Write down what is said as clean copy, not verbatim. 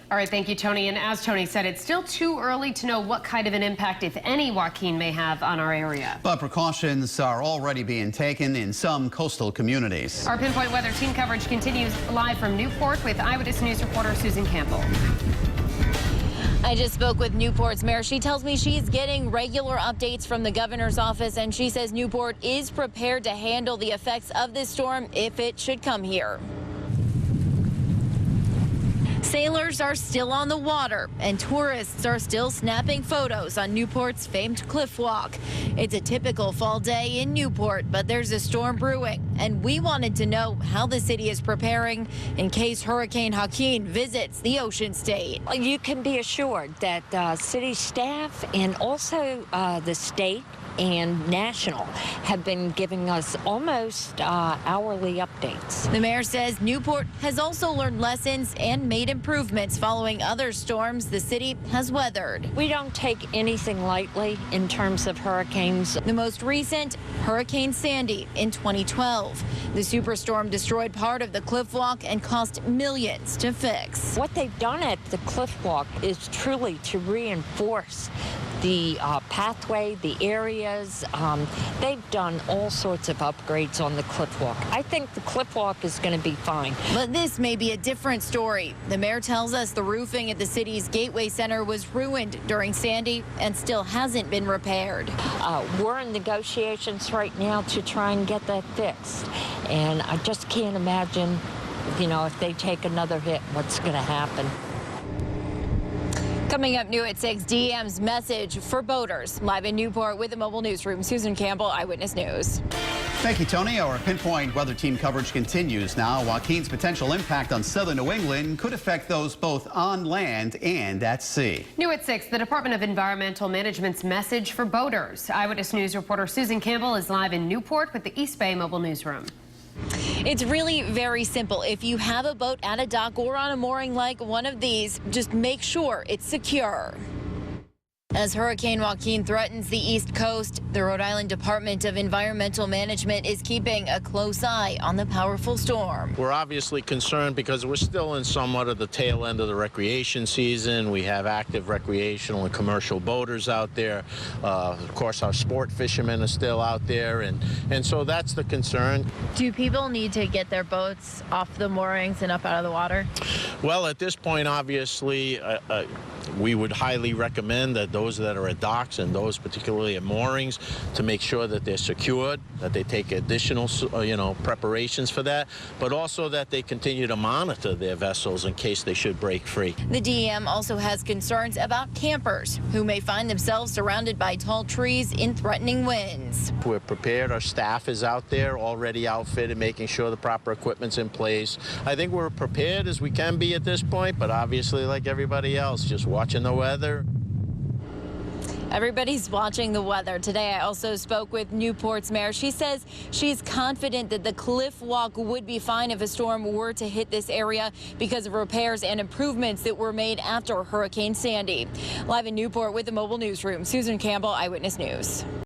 All right, thank you, Tony. And as Tony said, it's still too early to know what kind of an impact, if any, Joaquin may have on our area. But precautions are already being taken in some coastal communities. Our Pinpoint Weather team coverage continues live from Newport with Eyewitness News reporter Susan Campbell. I just spoke with Newport's mayor. She tells me she's getting regular updates from the governor's office, and she says Newport is prepared to handle the effects of this storm if it should come here. Sailors are still on the water, and tourists are still snapping photos on Newport's famed cliff walk. It's a typical fall day in Newport, but there's a storm brewing, and we wanted to know how the city is preparing in case Hurricane Joaquin visits the Ocean State. You can be assured that city staff and also the state and national have been giving us almost hourly updates. The mayor says Newport has also learned lessons and made improvements following other storms the city has weathered. We don't take anything lightly in terms of hurricanes. The most recent, Hurricane Sandy in 2012. The superstorm destroyed part of the cliff walk and cost millions to fix. What they've done at the cliff walk is truly to reinforce the pathway, the areas. They've done all sorts of upgrades on the cliff walk. I think the cliff walk is going to be fine. But this may be a different story. The mayor tells us the roofing at the city's Gateway Center was ruined during Sandy and still hasn't been repaired. We're in negotiations right now to try and get that fixed. And I just can't imagine, if they take another hit, what's going to happen. Coming up new at 6, DEM's message for boaters. Live in Newport with the mobile newsroom, Susan Campbell, Eyewitness News. Thank you, Tony. Our Pinpoint Weather team coverage continues now. Joaquin's potential impact on southern New England could affect those both on land and at sea. New at 6, the Department of Environmental Management's message for boaters. Eyewitness News reporter Susan Campbell is live in Newport with the East Bay mobile newsroom. It's really very simple. If you have a boat at a dock or on a mooring like one of these, just make sure it's secure. As Hurricane Joaquin threatens the East Coast, the Rhode Island Department of Environmental Management is keeping a close eye on the powerful storm. We're obviously concerned because we're still in somewhat of the tail end of the recreation season. We have active recreational and commercial boaters out there. Of course, our sport fishermen are still out there, and so that's the concern. Do people need to get their boats off the moorings and up out of the water? Well, at this point, obviously, we would highly recommend that those that are at docks and those particularly at moorings to make sure that they're secured, that they take additional, preparations for that, but also that they continue to monitor their vessels in case they should break free. The DEM also has concerns about campers who may find themselves surrounded by tall trees in threatening winds. We're prepared. Our staff is out there already outfitted, making sure the proper equipment's in place. I think we're prepared as we can be at this point, but obviously, like everybody else, just watching the weather. Everybody's watching the weather. Today, I also spoke with Newport's mayor. She says she's confident that the cliff walk would be fine if a storm were to hit this area because of repairs and improvements that were made after Hurricane Sandy. Live in Newport with the mobile newsroom, Susan Campbell, Eyewitness News.